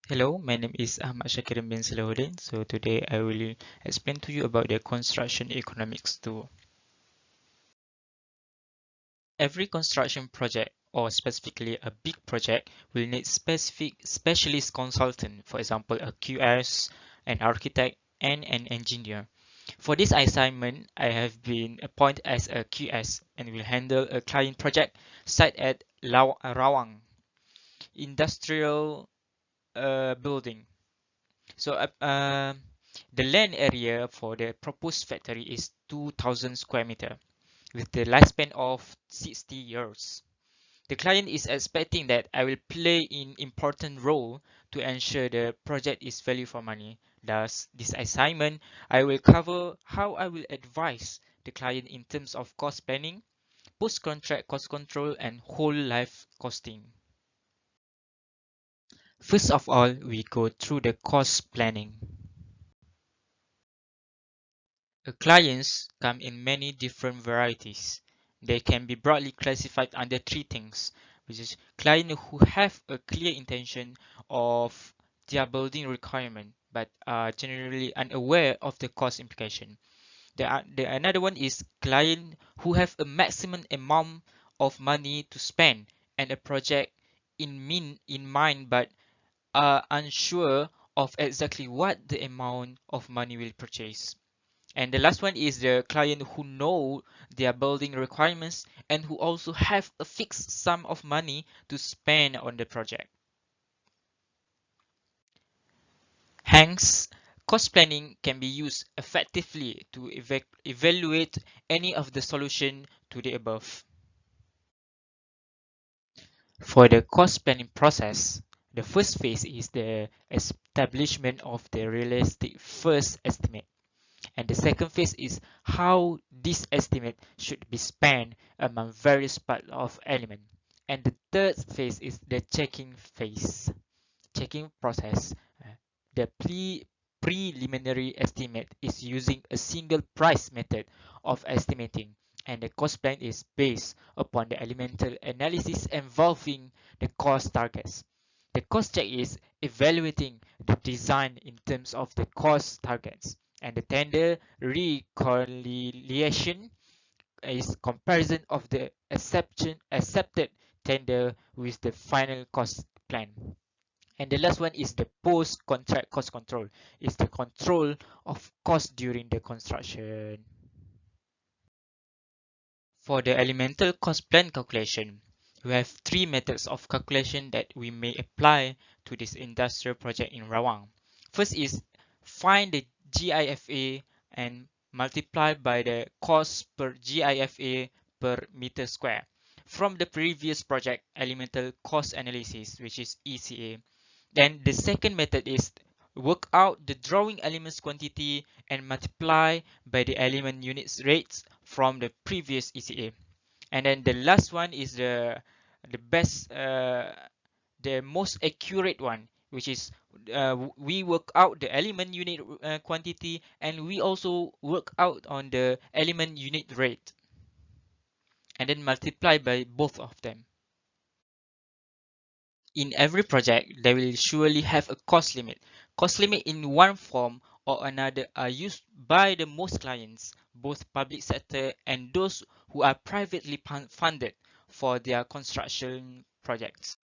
Hello, my name is SHAKIRIN bin SALAHUDDIN. So today I will explain to you about the construction economics tool. Every construction project, or specifically a big project, will need specific specialist consultant, for example, a QS, an architect, and an engineer. For this assignment, I have been appointed as a QS and will handle a client project site at Rawang Industrial Building. So the land area for the proposed factory is 2,000 square meter with the lifespan of 60 years. The client is expecting that I will play an important role to ensure the project is value for money. Thus, this assignment, I will cover how I will advise the client in terms of cost planning, post-contract cost control, and whole life costing. First of all, we go through the cost planning. Clients come in many different varieties. They can be broadly classified under three things, which is clients who have a clear intention of their building requirement but are generally unaware of the cost implication. Another one is client who have a maximum amount of money to spend and a project in mind but are unsure of exactly what the amount of money will purchase. And the last one is the client who know their building requirements and who also have a fixed sum of money to spend on the project. Hence, cost planning can be used effectively to evaluate any of the solution to the above. For the cost planning process, the first phase is the establishment of the realistic first estimate. And the second phase is how this estimate should be spent among various part of element. And the third phase is the checking process. The preliminary estimate is using a single price method of estimating, and the cost plan is based upon the elemental analysis involving the cost targets. The cost check is evaluating the design in terms of the cost targets, and the tender reconciliation is comparison of the accepted tender with the final cost plan. And the last one is the post-contract cost control. It's the control of cost during the construction. For the elemental cost plan calculation, we have three methods of calculation that we may apply to this industrial project in Rawang. First is find the GIFA and multiply by the cost per GIFA per meter square from the previous project elemental cost analysis, which is ECA. Then the second method is work out the drawing elements quantity and multiply by the element units rates from the previous ECA. And then the last one is the best the most accurate one, which is we work out the element unit quantity and we also work out on the element unit rate and then multiply by both of them. In every project, they will surely have a cost limit. Cost limit in one form or another are used by the most clients, both public sector and those who are privately funded for their construction projects.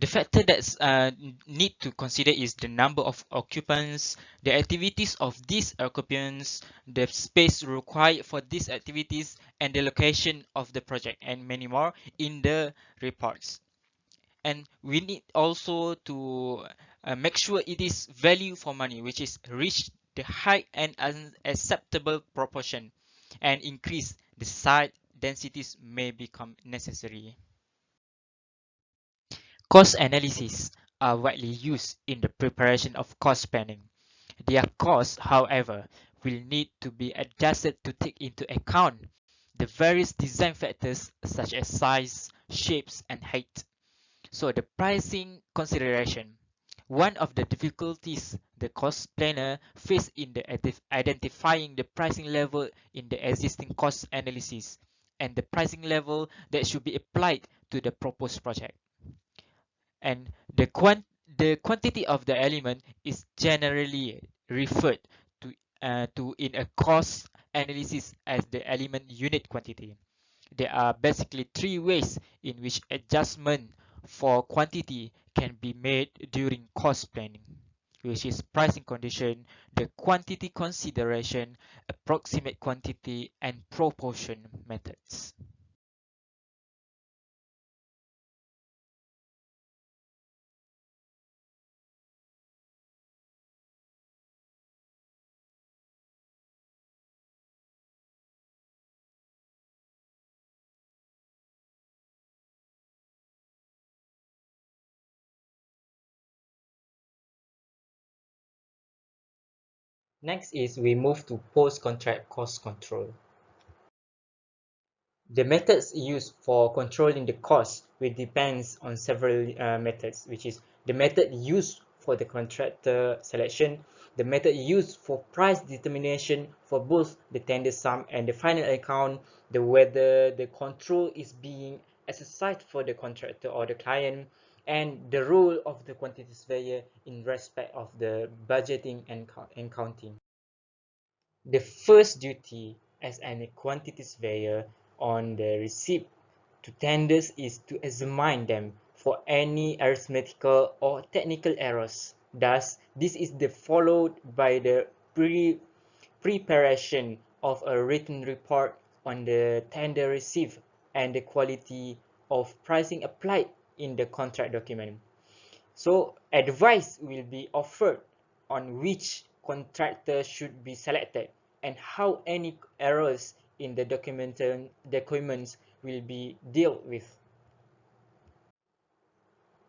The factor that need to consider is the number of occupants, the activities of these occupants, the space required for these activities, and the location of the project, and many more in the reports. And we need also to make sure it is value for money, which is reach the high and acceptable proportion and increase the site densities may become necessary. Cost analysis are widely used in the preparation of cost planning. Their costs, however, will need to be adjusted to take into account the various design factors such as size, shapes, and height. So the pricing consideration. One of the difficulties the cost planner face in the identifying the pricing level in the existing cost analysis and the pricing level that should be applied to the proposed project. And The quantity of the element is generally referred to in a cost analysis as the element unit quantity. There are basically three ways in which adjustment for quantity can be made during cost planning, which is pricing condition, the quantity consideration, approximate quantity, and proportion methods. Next is we move to post-contract cost control. The methods used for controlling the cost will depends on several methods, which is the method used for the contractor selection, the method used for price determination for both the tender sum and the final account, the whether the control is being exercised for the contractor or the client, and the role of the quantity surveyor in respect of the budgeting and counting. The first duty as a quantity surveyor on the receipt to tenders is to examine them for any arithmetical or technical errors. Thus, this is followed by the preparation of a written report on the tender received and the quality of pricing applied in the contract document. So advice will be offered on which contractor should be selected and how any errors in the documents will be dealt with.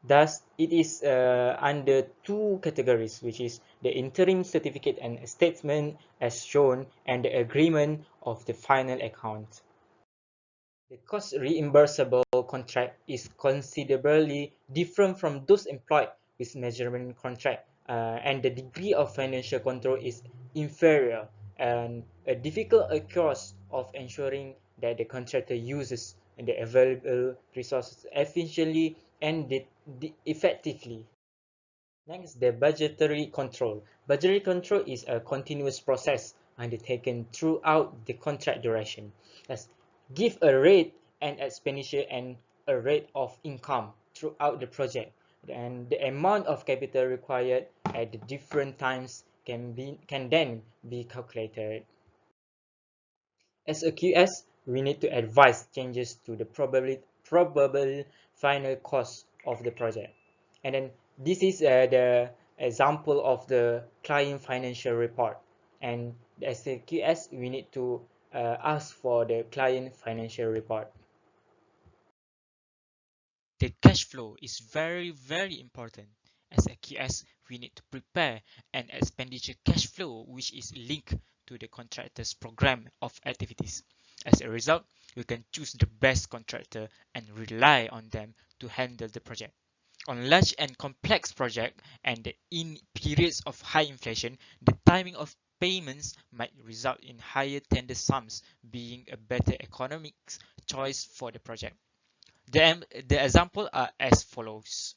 Thus, it is under two categories, which is the interim certificate and statement as shown and the agreement of the final account. The cost reimbursable contract is considerably different from those employed with measurement contract, and the degree of financial control is inferior, and a difficult course of ensuring that the contractor uses the available resources efficiently and effectively. Next, the budgetary control. Budgetary control is a continuous process undertaken throughout the contract duration. Let's give a rate and expenditure and a rate of income throughout the project. And the amount of capital required at the different times can then be calculated. As a QS, we need to advise changes to the probable final cost of the project. And then this is the example of the client financial report. And as a QS, we need to ask for the client financial report. The cash flow is very important. As a QS, we need to prepare an expenditure cash flow which is linked to the contractor's program of activities. As a result, we can choose the best contractor and rely on them to handle the project. On large and complex projects and in periods of high inflation, the timing of payments might result in higher tender sums being a better economic choice for the project. The example are as follows.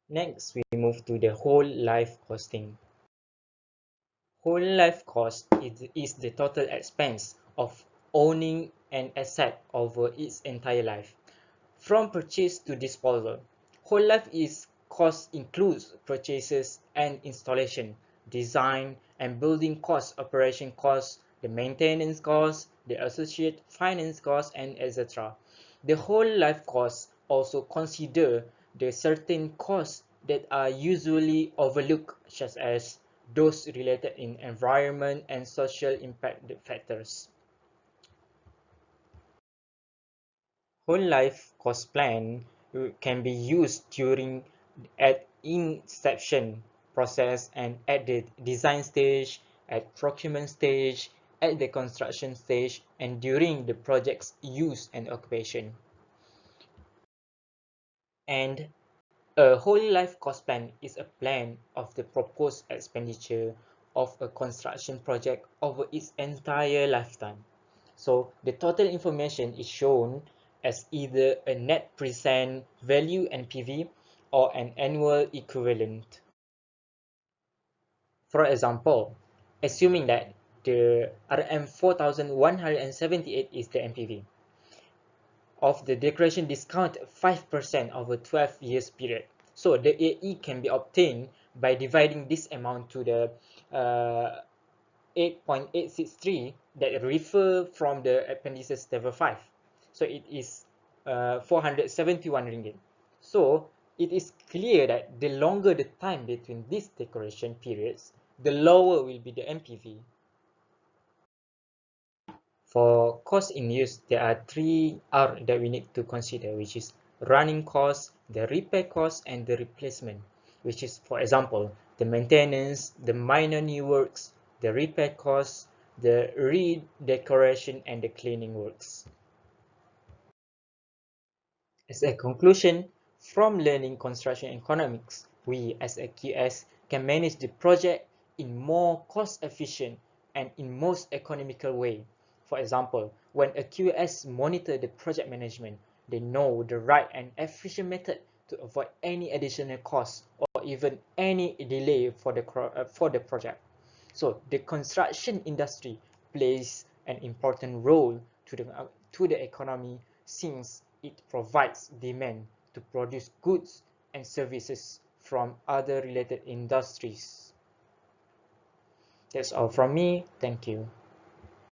Next, we move to the whole life costing. Whole life cost is the total expense of owning an asset over its entire life, from purchase to disposal. Whole life is cost includes purchases and installation, design and building costs, operation costs, the maintenance costs, the associated finance costs, and etc. The whole life costs also consider the certain costs that are usually overlooked, such as those related in environment and social impact factors. Whole life cost plan can be used during at inception process and at the design stage, at procurement stage, at the construction stage, and during the project's use and occupation. And a whole life cost plan is a plan of the proposed expenditure of a construction project over its entire lifetime. So the total information is shown as either a net present value NPV, or an annual equivalent. For example, assuming that the RM 4178 is the MPV of the decoration discount 5% over 12 years period. So the AE can be obtained by dividing this amount to the 8.863 that refer from the appendices table 5. So it is 471 ringgit. So it is clear that the longer the time between these decoration periods, the lower will be the MPV. For cost in use, there are 3R that we need to consider, which is running cost, the repair cost, and the replacement, which is, for example, the maintenance, the minor new works, the repair costs, the redecoration, and the cleaning works. As a conclusion, from learning construction economics, we as AQS can manage the project in more cost-efficient and in most economical way. For example, when AQS monitor the project management, they know the right and efficient method to avoid any additional costs or even any delay for the project. So the construction industry plays an important role to the economy since it provides demand to produce goods and services from other related industries. That's all from me. Thank you.